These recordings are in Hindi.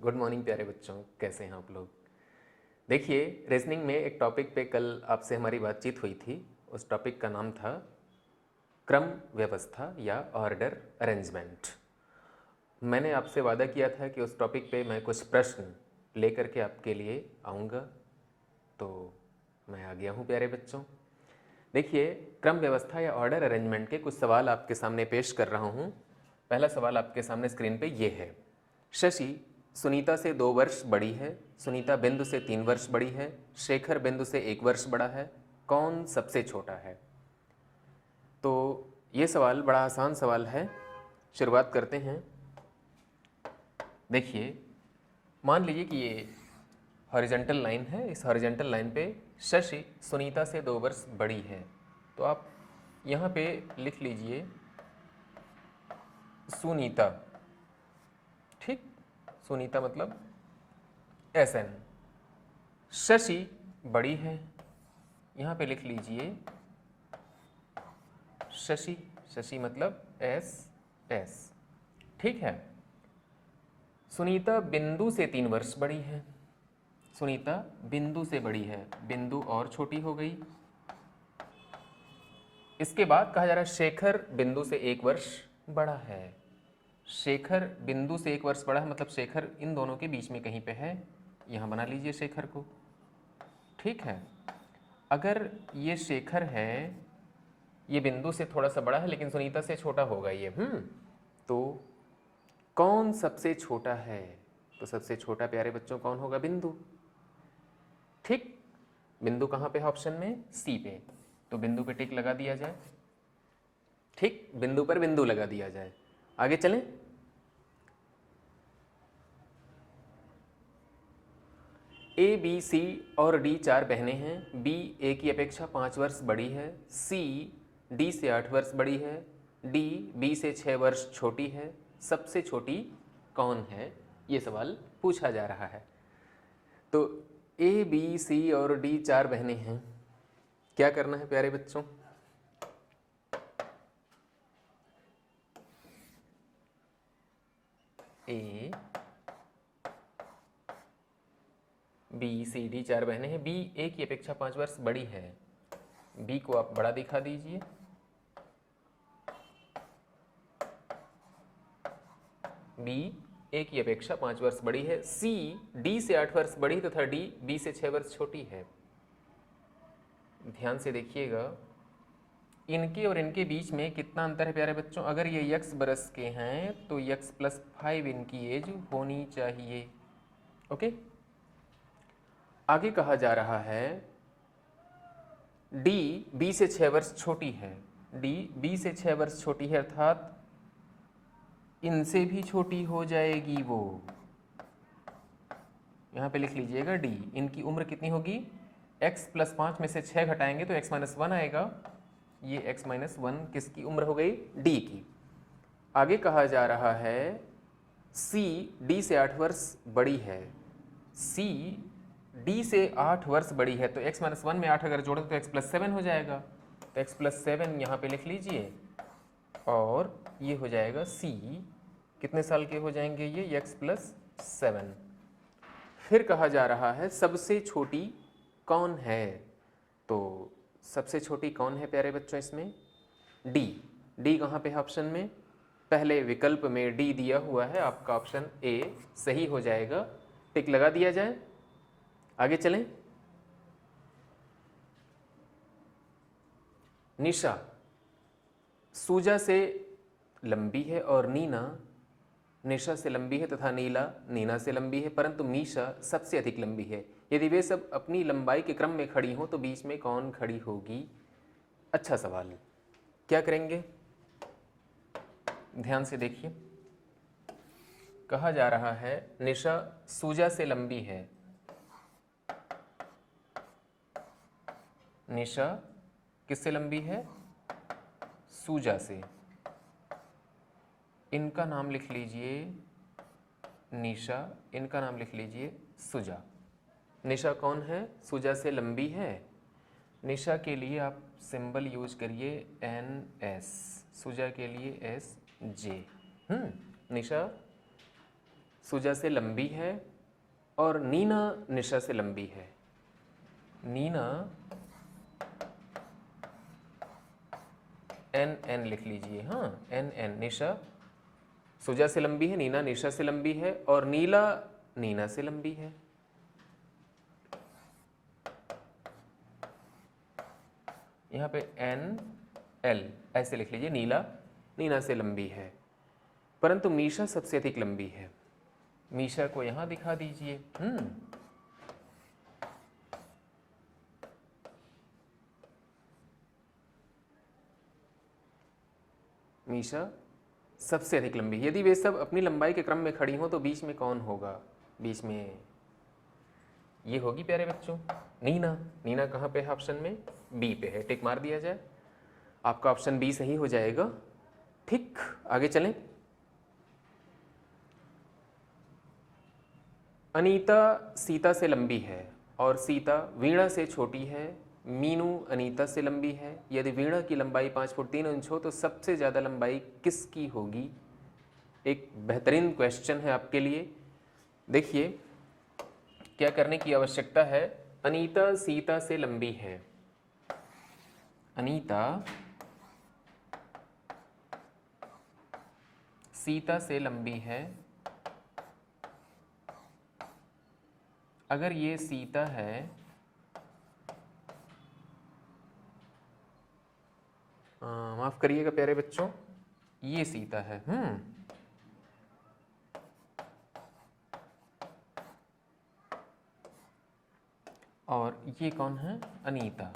गुड मॉर्निंग प्यारे बच्चों, कैसे हैं आप लोग। देखिए, रीजनिंग में एक टॉपिक पे कल आपसे हमारी बातचीत हुई थी। उस टॉपिक का नाम था क्रम व्यवस्था या ऑर्डर अरेंजमेंट। मैंने आपसे वादा किया था कि उस टॉपिक पे मैं कुछ प्रश्न लेकर के आपके लिए आऊँगा, तो मैं आ गया हूँ प्यारे बच्चों। देखिए, क्रम व्यवस्था या ऑर्डर अरेंजमेंट के कुछ सवाल आपके सामने पेश कर रहा हूँ। पहला सवाल आपके सामने स्क्रीन पे ये है। शशि सुनीता से 2 वर्ष बड़ी है, सुनीता बिंदु से 3 वर्ष बड़ी है, शेखर बिंदु से 1 वर्ष बड़ा है। कौन सबसे छोटा है? तो ये सवाल बड़ा आसान सवाल है। शुरुआत करते हैं। देखिए, मान लीजिए कि ये हॉरिजेंटल लाइन है। इस हॉरिजेंटल लाइन पे शशि सुनीता से 2 वर्ष बड़ी है, तो आप यहाँ पे लिख लीजिए सुनीता। ठीक, सुनीता मतलब SN। शशि बड़ी है, यहाँ पे लिख लीजिए शशि। शशि मतलब SS। ठीक है। सुनीता बिंदु से 3 वर्ष बड़ी है, सुनीता बिंदु से बड़ी है, बिंदु और छोटी हो गई। इसके बाद कहा जा रहा है शेखर बिंदु से 1 वर्ष बड़ा है। शेखर बिंदु से 1 वर्ष बड़ा है, मतलब शेखर इन दोनों के बीच में कहीं पे है। यहाँ बना लीजिए शेखर को। ठीक है। अगर ये शेखर है, ये बिंदु से थोड़ा सा बड़ा है लेकिन सुनीता से छोटा होगा ये। तो कौन सबसे छोटा है? तो सबसे छोटा प्यारे बच्चों कौन होगा? बिंदु। ठीक, बिंदु कहाँ पे है? ऑप्शन में सी पे। तो बिंदु पे टिक लगा दिया जाए। ठीक, बिंदु पर बिंदु लगा दिया जाए। आगे चलें। A, B, C और D 4 बहनें हैं। B A की अपेक्षा 5 वर्ष बड़ी है, C D से 8 वर्ष बड़ी है, D B से 6 वर्ष छोटी है। सबसे छोटी कौन है? ये सवाल पूछा जा रहा है। तो A, B, C और D 4 बहनें हैं। क्या करना है प्यारे बच्चों? A, B, C, D 4 बहनें हैं। B A की अपेक्षा 5 वर्ष बड़ी है। B को आप बड़ा दिखा दीजिए। B A की अपेक्षा 5 वर्ष बड़ी है। C D से 8 वर्ष बड़ी तथा D B से 6 वर्ष छोटी है। ध्यान से देखिएगा, इनके और इनके बीच में कितना अंतर है प्यारे बच्चों? अगर ये x बरस के हैं तो x + 5 इनकी एज होनी चाहिए। ओके। आगे कहा जा रहा है D B से 6 वर्ष छोटी है। D B से 6 वर्ष छोटी है, अर्थात इनसे भी छोटी हो जाएगी वो। यहाँ पे लिख लीजिएगा D। इनकी उम्र कितनी होगी? x + 5 में से 6 घटाएंगे तो x - 1 आएगा। ये x - 1 किसकी उम्र हो गई? D की। आगे कहा जा रहा है C D से 8 वर्ष बड़ी है। C D से 8 वर्ष बड़ी है, तो x - 1 में 8 अगर जोड़े तो x + 7 हो जाएगा। तो x + 7 यहाँ पे लिख लीजिए, और ये हो जाएगा C। कितने साल के हो जाएंगे ये? x + 7। फिर कहा जा रहा है सबसे छोटी कौन है? तो सबसे छोटी कौन है प्यारे बच्चों इसमें? D। D कहाँ पे है ऑप्शन में? पहले विकल्प में D दिया हुआ है, आपका ऑप्शन A सही हो जाएगा। टिक लगा दिया जाए। आगे चलें। निशा सूजा से लंबी है और नीना निशा से लंबी है तथा नीला नीना से लंबी है, परंतु मीशा सबसे अधिक लंबी है। यदि वे सब अपनी लंबाई के क्रम में खड़ी हों तो बीच में कौन खड़ी होगी? अच्छा सवाल। क्या करेंगे? ध्यान से देखिए। कहा जा रहा है निशा सूजा से लंबी है। निशा किससे लंबी है? सूजा से। इनका नाम लिख लीजिए निशा, इनका नाम लिख लीजिए सुजा। निशा कौन है? सूजा से लंबी है। निशा के लिए आप सिंबल यूज करिए NS, सुजा के लिए SJ। निशा सुजा से लंबी है और नीना निशा से लंबी है। नीना NN लिख लीजिए, हाँ NN। निशा सुजा से लंबी है, नीना निशा से लंबी है और नीला नीना से लंबी है। यहाँ पे NL ऐसे लिख लीजिए, नीला नीना से लंबी है, परंतु मीशा सबसे अधिक लंबी है। मीशा को यहाँ दिखा दीजिए। मीशा सबसे अधिक लंबी। यदि वे सब अपनी लंबाई के क्रम में खड़ी हों तो बीच में कौन होगा? बीच में ये होगी प्यारे बच्चों नीना। नीना कहाँ पे है? ऑप्शन में बी पे है। टिक मार दिया जाए, आपका ऑप्शन बी सही हो जाएगा। ठीक, आगे चलें। अनीता सीता से लंबी है और सीता वीणा से छोटी है। मीनू अनीता से लंबी है। यदि वीणा की लंबाई 5 फुट 3 इंच हो तो सबसे ज़्यादा लंबाई किसकी होगी? एक बेहतरीन क्वेश्चन है आपके लिए। देखिए क्या करने की आवश्यकता है। अनीता सीता से लंबी है। अनीता सीता से लंबी है। अगर ये सीता है, माफ करिएगा प्यारे बच्चों, ये सीता है। और ये कौन है? अनीता।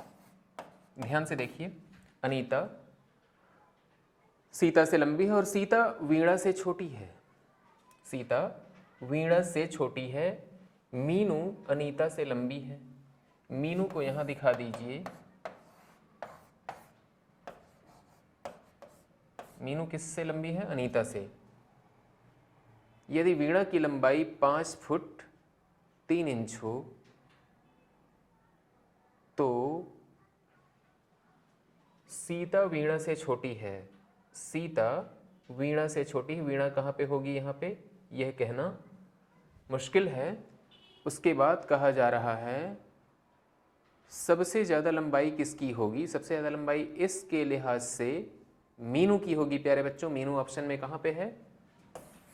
ध्यान से देखिए, अनीता सीता से लंबी है और सीता वीणा से छोटी है। सीता वीणा से छोटी है। मीनू अनीता से लंबी है। मीनू को यहां दिखा दीजिए। मीनू किससे लंबी है? अनीता से। यदि वीणा की लंबाई 5 फुट 3 इंच हो तो सीता वीणा से छोटी है। सीता वीणा से छोटी है। वीणा कहाँ पे होगी? यहाँ पे। यह कहना मुश्किल है। उसके बाद कहा जा रहा है सबसे ज़्यादा लंबाई किसकी होगी? सबसे ज़्यादा लंबाई इसके लिहाज से मीनू की होगी प्यारे बच्चों। मीनू ऑप्शन में कहाँ पे है?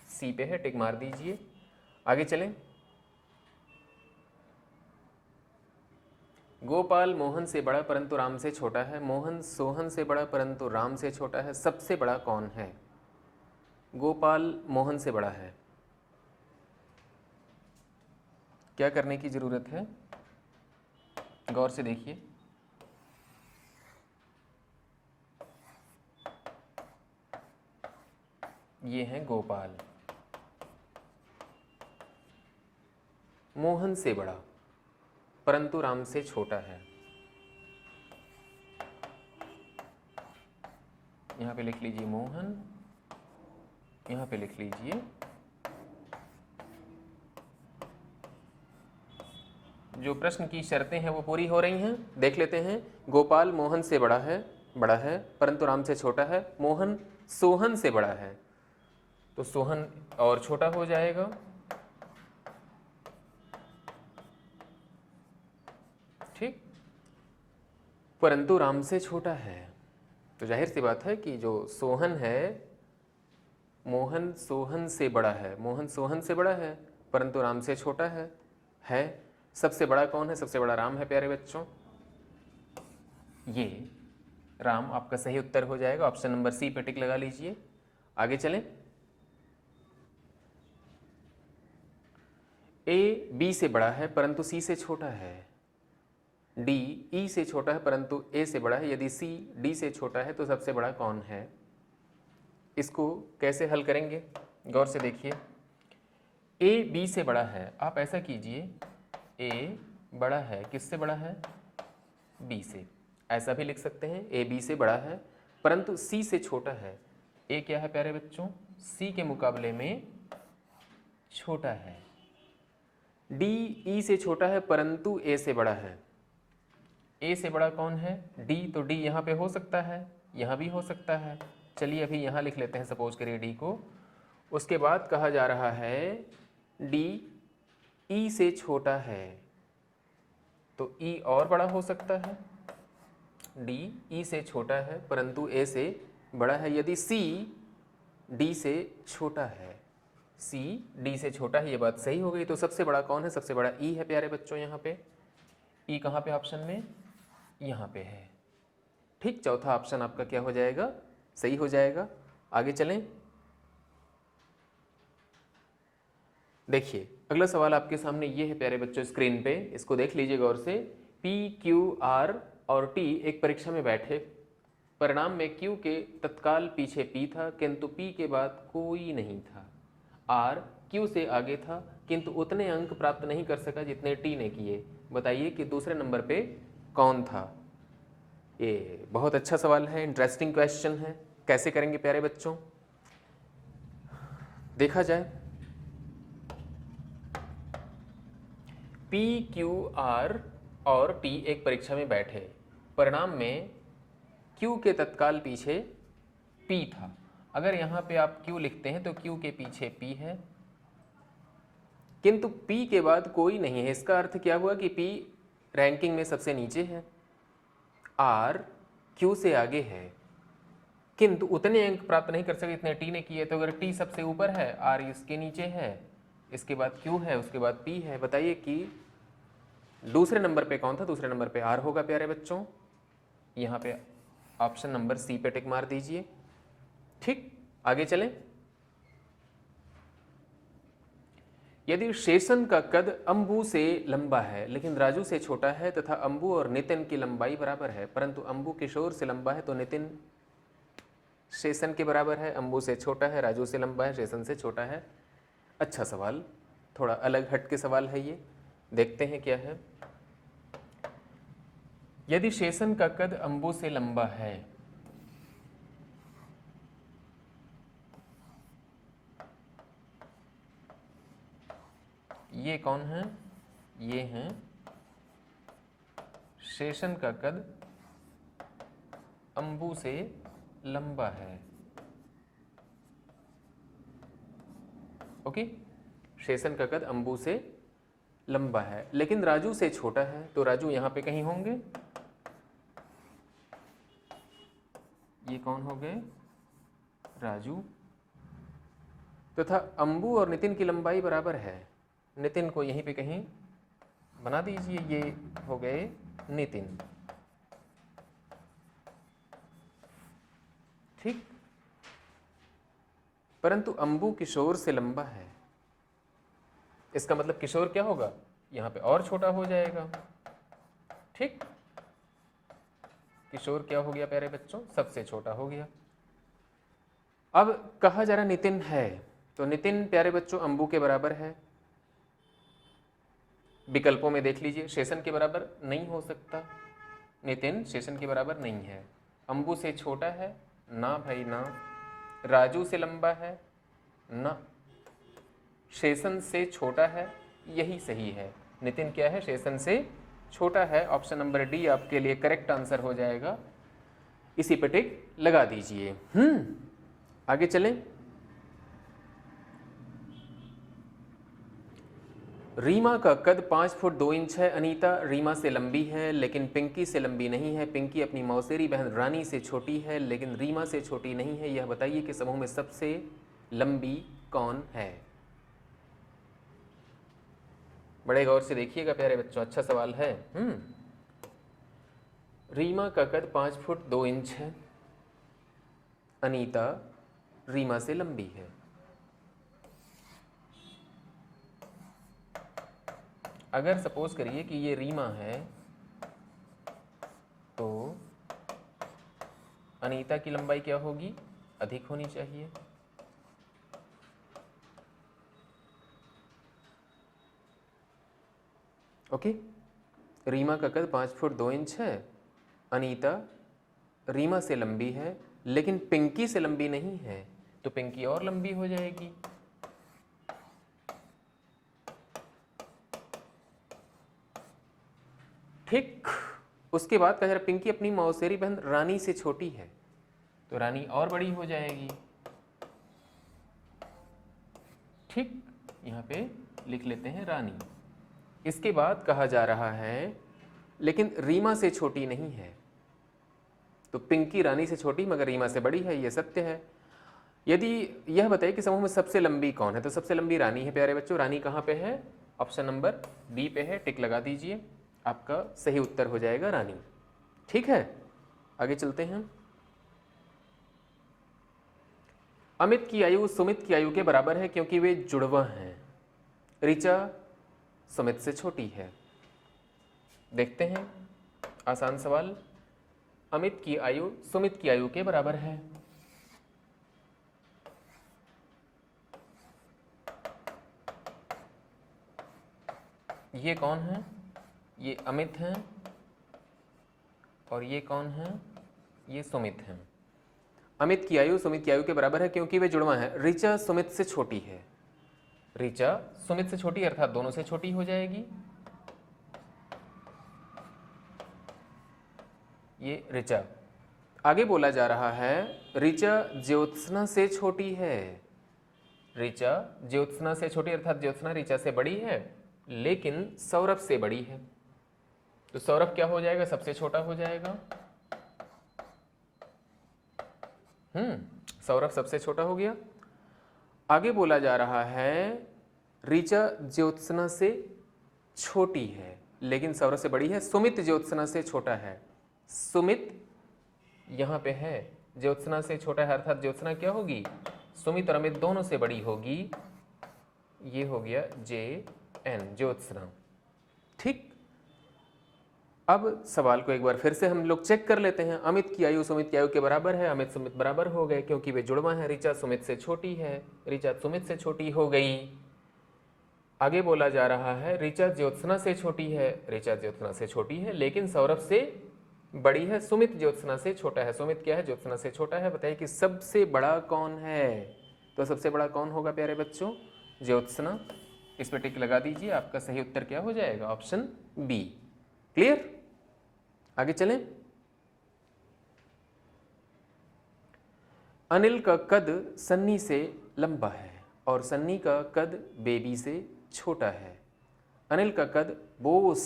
सी पे है। टिक मार दीजिए, आगे चलें। गोपाल मोहन से बड़ा परंतु राम से छोटा है। मोहन सोहन से बड़ा परंतु राम से छोटा है। सबसे बड़ा कौन है? गोपाल मोहन से बड़ा है। क्या करने की जरूरत है? गौर से देखिए। ये है गोपाल, मोहन से बड़ा परंतु राम से छोटा है। यहां पे लिख लीजिए मोहन, यहां पे लिख लीजिए जो प्रश्न की शर्तें हैं वो पूरी हो रही हैं। देख लेते हैं। गोपाल मोहन से बड़ा है परंतु राम से छोटा है। मोहन सोहन से बड़ा है तो सोहन और छोटा हो जाएगा। ठीक, परंतु राम से छोटा है तो जाहिर सी बात है कि जो सोहन है, मोहन सोहन से बड़ा है। मोहन सोहन से बड़ा है परंतु राम से छोटा है। सबसे बड़ा कौन है? सबसे बड़ा राम है प्यारे बच्चों। ये राम आपका सही उत्तर हो जाएगा। ऑप्शन नंबर सी पे टिक लगा लीजिए, आगे चलें। ए बी से बड़ा है परंतु सी से छोटा है। डी ई से छोटा है परंतु ए से बड़ा है। यदि सी डी से छोटा है तो सबसे बड़ा कौन है? इसको कैसे हल करेंगे? गौर से देखिए। ए बी से बड़ा है, आप ऐसा कीजिए, ए बड़ा है किससे? बड़ा है बी से। ऐसा भी लिख सकते हैं, ए बी से बड़ा है परंतु सी से छोटा है। ए क्या है प्यारे बच्चों? सी के मुकाबले में छोटा है। डी ई से छोटा है परंतु ए से बड़ा है। ए से बड़ा कौन है? डी। तो डी यहाँ पे हो सकता है, यहाँ भी हो सकता है। चलिए अभी यहाँ लिख लेते हैं, सपोज करिए डी को। उसके बाद कहा जा रहा है डी ई से छोटा है तो ई और बड़ा हो सकता है, डी ई से छोटा है परंतु ए से बड़ा है। यदि सी डी से छोटा है, सी डी से छोटा है, ये बात सही हो गई। तो सबसे बड़ा कौन है? सबसे बड़ा ई है प्यारे बच्चों। यहाँ पे ई कहाँ पे ऑप्शन में? यहाँ पे है। ठीक, चौथा ऑप्शन आपका क्या हो जाएगा? सही हो जाएगा। आगे चलें। देखिए अगला सवाल आपके सामने ये है प्यारे बच्चों स्क्रीन पे, इसको देख लीजिए गौर से। पी क्यू आर और टी एक परीक्षा में बैठे, परिणाम में क्यू के तत्काल पीछे पी था किंतु पी के बाद कोई नहीं था। आर क्यू से आगे था किंतु उतने अंक प्राप्त नहीं कर सका जितने टी ने किए। बताइए कि दूसरे नंबर पे कौन था? ये बहुत अच्छा सवाल है, इंटरेस्टिंग क्वेश्चन है। कैसे करेंगे प्यारे बच्चों? देखा जाए, पी क्यू आर और टी एक परीक्षा में बैठे, परिणाम में क्यू के तत्काल पीछे पी था। अगर यहाँ पे आप क्यू लिखते हैं तो क्यू के पीछे पी है किंतु पी के बाद कोई नहीं है। इसका अर्थ क्या हुआ कि पी रैंकिंग में सबसे नीचे है, आर क्यू से आगे है किंतु उतने अंक प्राप्त नहीं कर सके इतने टी ने किए। तो अगर टी सबसे ऊपर है, आर इसके नीचे है, इसके बाद क्यू है, उसके बाद पी है। बताइए कि दूसरे नंबर पे कौन था? दूसरे नंबर पे आर होगा प्यारे बच्चों। यहाँ पे ऑप्शन नंबर सी पे टिक मार दीजिए। ठीक, आगे चलें। यदि शेषन का कद अंबु से लंबा है लेकिन राजू से छोटा है तथा अंबु और नितिन की लंबाई बराबर है, परंतु अंबु किशोर से लंबा है तो नितिन शेषन के बराबर है। अंबु से छोटा है, राजू से लंबा है, शेषन से छोटा है। अच्छा सवाल, थोड़ा अलग हट के सवाल है ये, देखते हैं क्या है। यदि शेषन का कद अंबु से लंबा है, ये कौन है? ये हैं शेषन का कद अंबु से लंबा है। ओके, शेषन का कद अंबु से लंबा है लेकिन राजू से छोटा है, तो राजू यहां पे कहीं होंगे। ये कौन हो गए? राजू। तथा अंबु और नितिन की लंबाई बराबर है। नितिन को यहीं पे कहीं बना दीजिए, ये हो गए नितिन। ठीक, परंतु अंबु किशोर से लंबा है, इसका मतलब किशोर क्या होगा? यहां पे और छोटा हो जाएगा। ठीक, किशोर क्या हो गया प्यारे बच्चों? सबसे छोटा हो गया। अब कहा जा रहा नितिन है, तो नितिन प्यारे बच्चों अंबु के बराबर है। विकल्पों में देख लीजिए, शेषन के बराबर नहीं हो सकता, नितिन शेषन के बराबर नहीं है। अंबु से छोटा है, ना भाई ना। राजू से लंबा है, ना। शेषन से छोटा है, यही सही है। नितिन क्या है? शेषन से छोटा है। ऑप्शन नंबर डी आपके लिए करेक्ट आंसर हो जाएगा। इसी पे टिक लगा दीजिए। आगे चलें। रीमा का कद 5 फुट 2 इंच है। अनीता रीमा से लंबी है लेकिन पिंकी से लंबी नहीं है। पिंकी अपनी मौसेरी बहन रानी से छोटी है लेकिन रीमा से छोटी नहीं है। यह बताइए कि समूह में सबसे लंबी कौन है? बड़े गौर से देखिएगा प्यारे बच्चों, अच्छा सवाल है। रीमा का कद 5 फुट 2 इंच है। अनीता रीमा से लंबी है। अगर सपोज करिए कि ये रीमा है तो अनीता की लंबाई क्या होगी? अधिक होनी चाहिए। ओके, रीमा का कद 5 फुट 2 इंच है। अनीता रीमा से लंबी है लेकिन पिंकी से लंबी नहीं है, तो पिंकी और लंबी हो जाएगी। ठीक, उसके बाद कह रहा पिंकी अपनी मौसेरी बहन रानी से छोटी है, तो रानी और बड़ी हो जाएगी। ठीक, यहाँ पे लिख लेते हैं रानी। इसके बाद कहा जा रहा है लेकिन रीमा से छोटी नहीं है। तो पिंकी रानी से छोटी मगर रीमा से बड़ी है, ये सत्य है। यदि यह बताइए कि समूह में सबसे लंबी कौन है, तो सबसे लंबी रानी है प्यारे बच्चों। रानी कहाँ पे है? ऑप्शन नंबर बी पे है, टिक लगा दीजिए, आपका सही उत्तर हो जाएगा रानी। ठीक है, आगे चलते हैं। अमित की आयु सुमित की आयु के बराबर है क्योंकि वे जुड़वा हैं। ऋचा सुमित से छोटी है। देखते हैं, आसान सवाल। अमित की आयु सुमित की आयु के बराबर है। ये कौन है? ये अमित हैं और ये कौन है? ये सुमित हैं। अमित की आयु सुमित की आयु के बराबर है क्योंकि वे जुड़वा हैं। ऋचा सुमित से छोटी है। ऋचा सुमित से छोटी अर्थात दोनों से छोटी हो जाएगी। ये ऋचा। आगे बोला जा रहा है ऋचा ज्योत्सना से छोटी है। ऋचा ज्योत्सना से छोटी अर्थात ज्योत्सना ऋचा से बड़ी है लेकिन सौरभ से बड़ी है। तो सौरभ क्या हो जाएगा? सबसे छोटा हो जाएगा। सौरभ सबसे छोटा हो गया। आगे बोला जा रहा है ऋचा ज्योत्सना से छोटी है लेकिन सौरभ से बड़ी है। सुमित ज्योत्सना से छोटा है। सुमित यहां पे है, ज्योत्सना से छोटा है अर्थात ज्योत्सना क्या होगी? सुमित और अमित दोनों से बड़ी होगी। ये हो गया जे एन, ज्योत्सना। ठीक, अब सवाल को एक बार फिर से हम लोग चेक कर लेते हैं। अमित की आयु सुमित की आयु के बराबर है। अमित सुमित बराबर हो गए क्योंकि वे जुड़वा हैं। ऋचा सुमित से छोटी है, ऋचा सुमित से छोटी हो गई। आगे बोला जा रहा है ऋचा ज्योत्सना से छोटी है। ऋचा ज्योत्सना से छोटी है लेकिन सौरभ से बड़ी है। सुमित ज्योत्सना से छोटा है। सुमित क्या है? ज्योत्सना से छोटा है। बताइए कि सबसे बड़ा कौन है? तो सबसे बड़ा कौन होगा प्यारे बच्चों? ज्योत्सना। इस पर टिक लगा दीजिए, आपका सही उत्तर क्या हो जाएगा? Option B. क्लियर? आगे चलें। अनिल का कद सन्नी से लंबा है और सन्नी का कद बेबी से छोटा है। अनिल का कद बोस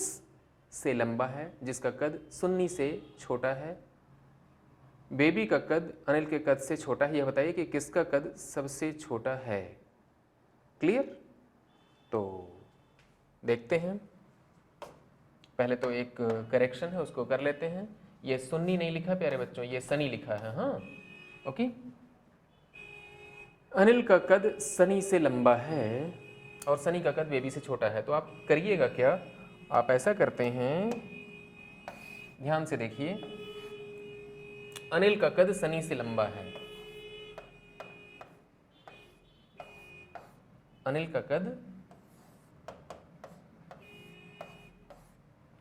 से लंबा है जिसका कद सुन्नी से छोटा है। बेबी का कद अनिल के कद से छोटा है। यह बताइए कि किसका कद सबसे छोटा है? क्लियर? तो देखते हैं। पहले तो एक करेक्शन है, उसको कर लेते हैं। ये सुन्नी नहीं लिखा प्यारे बच्चों, ये सनी लिखा है। हाँ, ओके। अनिल का कद सनी से लंबा है और सनी का कद बेबी से छोटा है। तो आप करिएगा क्या? आप ऐसा करते हैं, ध्यान से देखिए। अनिल का कद सनी से लंबा है। अनिल का कद,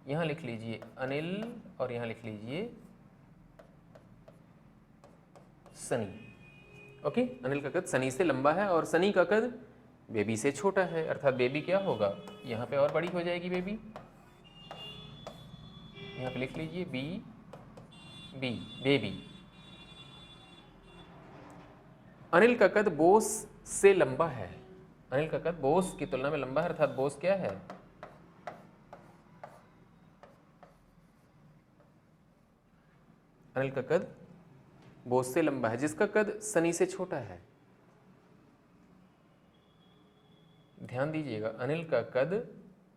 यहां लिख लीजिए अनिल और यहां लिख लीजिए सनी। ओके, अनिल का कद सनी से लंबा है और सनी का कद बेबी से छोटा है अर्थात बेबी क्या होगा? यहां पे और बड़ी हो जाएगी बेबी। यहां पे लिख लीजिए बी बी, बेबी। अनिल का कद बोस से लंबा है। अनिल का कद बोस की तुलना में लंबा है अर्थात बोस क्या है? अनिल का कद बोस से लंबा है जिसका कद सनी से छोटा है। ध्यान दीजिएगा, अनिल का कद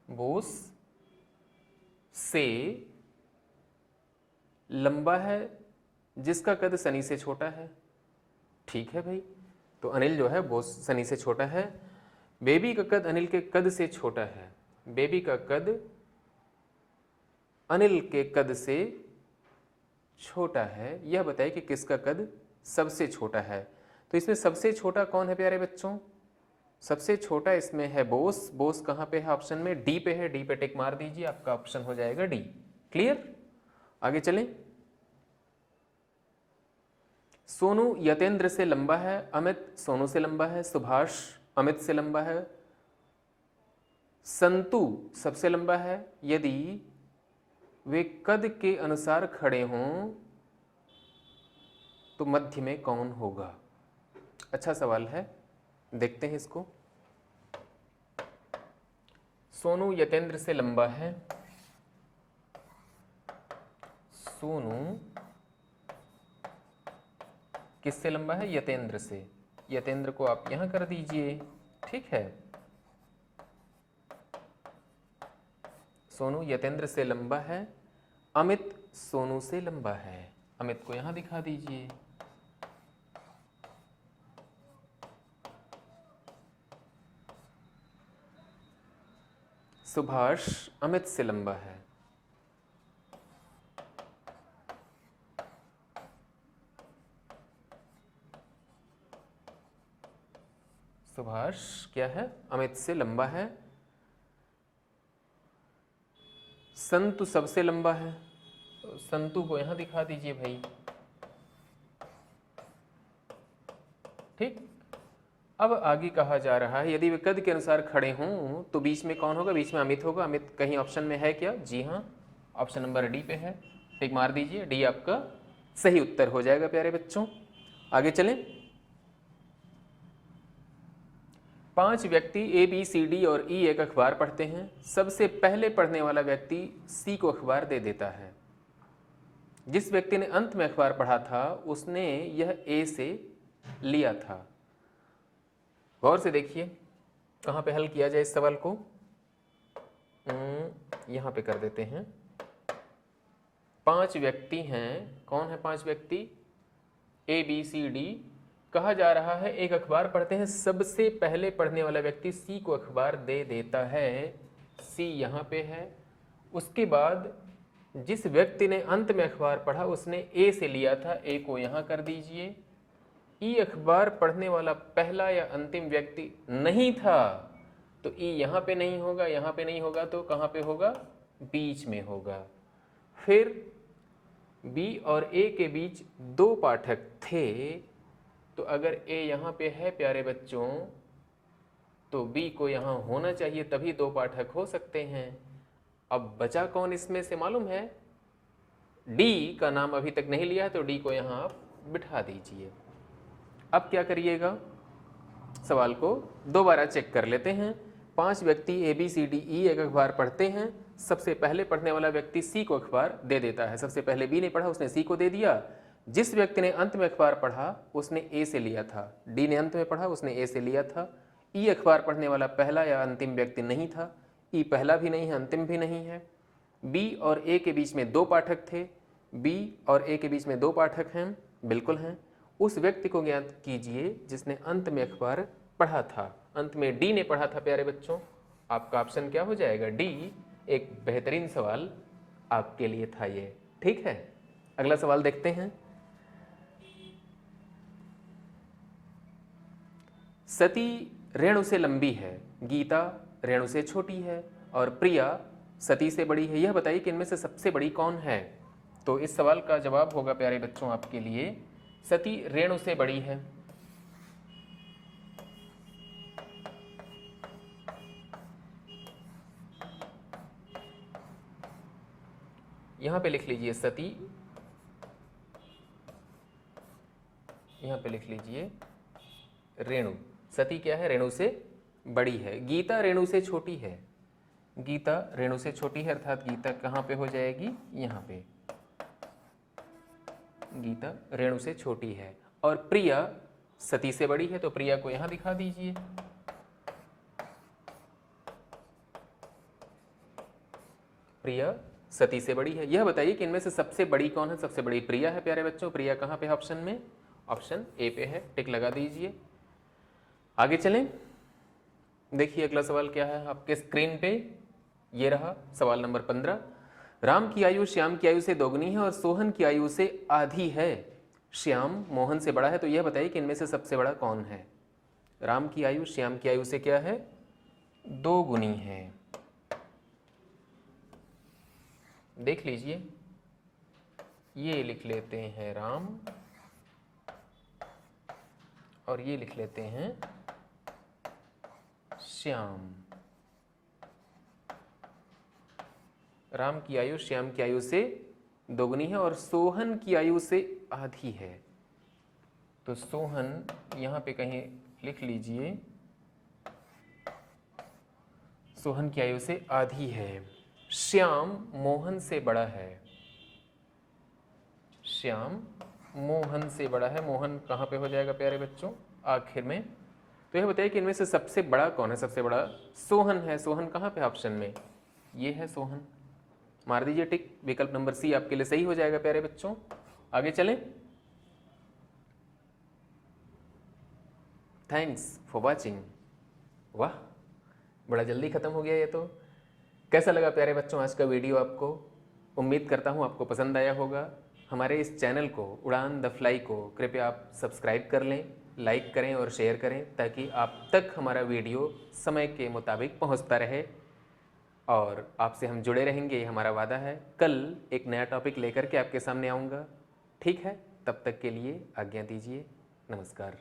बोस से लंबा है जिसका कद सनी से छोटा है। ठीक है भाई, तो अनिल जो है बोस सनी से छोटा है। बेबी का कद अनिल के कद से छोटा है। बेबी का कद अनिल के कद से छोटा है। यह बताइए कि किसका कद सबसे छोटा है? तो इसमें सबसे छोटा कौन है प्यारे बच्चों? सबसे छोटा इसमें है बोस। बोस कहाँ पे है? ऑप्शन में डी पे है। डी पे टिक मार दीजिए, आपका ऑप्शन हो जाएगा डी। क्लियर? आगे चलें। सोनू यतेंद्र से लंबा है। अमित सोनू से लंबा है। सुभाष अमित से लंबा है। संतु सबसे लंबा है। यदि वे कद के अनुसार खड़े हों तो मध्य में कौन होगा? अच्छा सवाल है, देखते हैं इसको। सोनू यतेंद्र से लंबा है। सोनू किससे लंबा है? यतेंद्र से। यतेंद्र को आप यहां कर दीजिए, ठीक है। सोनू यतेंद्र से लंबा है। अमित सोनू से लंबा है। अमित को यहां दिखा दीजिए। सुभाष अमित से लंबा है। सुभाष क्या है? अमित से लंबा है। संतु सबसे लंबा है, तो संतु को यहां दिखा दीजिए भाई, ठीक। अब आगे कहा जा रहा है यदि वे कद के अनुसार खड़े हों तो बीच में कौन होगा? बीच में अमित होगा। अमित कहीं ऑप्शन में है क्या? जी हाँ, ऑप्शन नंबर डी पे है, टिक मार दीजिए। डी आपका सही उत्तर हो जाएगा प्यारे बच्चों। आगे चलें। 5 व्यक्ति ए बी सी डी और ई एक अखबार पढ़ते हैं। सबसे पहले पढ़ने वाला व्यक्ति सी को अखबार दे देता है। जिस व्यक्ति ने अंत में अखबार पढ़ा था उसने यह ए से लिया था। गौर से देखिए कहाँ पे हल किया जाए इस सवाल को। यहाँ पे कर देते हैं। 5 व्यक्ति हैं। कौन है 5 व्यक्ति? A B C D. कहा जा रहा है एक अखबार पढ़ते हैं, सबसे पहले पढ़ने वाला व्यक्ति सी को अखबार दे देता है। सी यहाँ पे है। उसके बाद जिस व्यक्ति ने अंत में अखबार पढ़ा उसने ए से लिया था, ए को यहाँ कर दीजिए। ई अखबार पढ़ने वाला पहला या अंतिम व्यक्ति नहीं था, तो ई यहाँ पे नहीं होगा, यहाँ पे नहीं होगा, तो कहाँ पे होगा? बीच में होगा। फिर बी और ए के बीच 2 पाठक थे, तो अगर ए यहाँ पे है प्यारे बच्चों तो बी को यहाँ होना चाहिए, तभी 2 पाठक हो सकते हैं। अब बचा कौन इसमें से मालूम है? डी का नाम अभी तक नहीं लिया है, तो डी को यहाँ आप बिठा दीजिए। अब क्या करिएगा? सवाल को दोबारा चेक कर लेते हैं। 5 व्यक्ति A B C D E एक अखबार पढ़ते हैं। सबसे पहले पढ़ने वाला व्यक्ति सी को अखबार दे देता है। सबसे पहले बी ने पढ़ा, उसने सी को दे दिया। जिस व्यक्ति ने अंत में अखबार पढ़ा उसने ए से लिया था। डी ने अंत में पढ़ा, उसने ए से लिया था। ई अखबार पढ़ने वाला पहला या अंतिम व्यक्ति नहीं था। ई पहला भी नहीं है, अंतिम भी नहीं है। बी और ए के बीच में 2 पाठक थे। बी और ए के बीच में 2 पाठक हैं, बिल्कुल हैं। उस व्यक्ति को ज्ञात कीजिए जिसने अंत में अखबार पढ़ा था। अंत में डी ने पढ़ा था प्यारे बच्चों। आपका ऑप्शन क्या हो जाएगा? डी। एक बेहतरीन सवाल आपके लिए था ये, ठीक है। अगला सवाल देखते हैं। सती रेणु से लंबी है, गीता रेणु से छोटी है और प्रिया सती से बड़ी है। यह बताइए कि इनमें से सबसे बड़ी कौन है? तो इस सवाल का जवाब होगा प्यारे बच्चों आपके लिए सती रेणु से बड़ी है। यहां पे लिख लीजिए सती, यहां पे लिख लीजिए रेणु। सती क्या है? रेणु से बड़ी है। गीता रेणु से छोटी है। गीता रेणु से छोटी है, अर्थात गीता कहां पे हो जाएगी? यहां पे। गीता रेणु से छोटी है और प्रिया सती से बड़ी है, तो प्रिया को यहां दिखा दीजिए। प्रिया सती से बड़ी है। यह बताइए कि इनमें से सबसे बड़ी कौन है? सबसे बड़ी प्रिया है प्यारे बच्चों। प्रिया कहां पे है ऑप्शन में? ऑप्शन ए पे है, टिक लगा दीजिए। आगे चलें। देखिए अगला सवाल क्या है आपके स्क्रीन पे। ये रहा सवाल नंबर 15। राम की आयु श्याम की आयु से दोगुनी है और सोहन की आयु से आधी है। श्याम मोहन से बड़ा है, तो यह बताइए कि इनमें से सबसे बड़ा कौन है? राम की आयु श्याम की आयु से क्या है? 2 गुनी है। देख लीजिए, ये लिख लेते हैं राम और ये लिख लेते हैं श्याम। राम की आयु श्याम की आयु से दोगुनी है और सोहन की आयु से आधी है, तो सोहन यहां पे कहीं लिख लीजिए। सोहन की आयु से आधी है। श्याम मोहन से बड़ा है। श्याम मोहन से बड़ा है। मोहन कहाँ पे हो जाएगा प्यारे बच्चों? आखिर में। तो यह बताइए कि इनमें से सबसे बड़ा कौन है? सबसे बड़ा सोहन है। सोहन कहाँ पे ऑप्शन में? ये है सोहन। मार दीजिए टिक। विकल्प नंबर सी आपके लिए सही हो जाएगा प्यारे बच्चों। आगे चलें। Thanks for watching. वाह, बड़ा जल्दी खत्म हो गया ये तो। कैसा लगा प्यारे बच्चों आज का वीडियो आपको? उम्मीद करता हूँ आपको पसंद आया होगा। हमारे इस चैनल को, उड़ान द फ्लाई को, कृपया आप सब्सक्राइब कर लें, लाइक करें और शेयर करें, ताकि आप तक हमारा वीडियो समय के मुताबिक पहुंचता रहे। और आपसे हम जुड़े रहेंगे, ये हमारा वादा है। कल एक नया टॉपिक लेकर के आपके सामने आऊँगा। ठीक है, तब तक के लिए आज्ञा दीजिए। नमस्कार।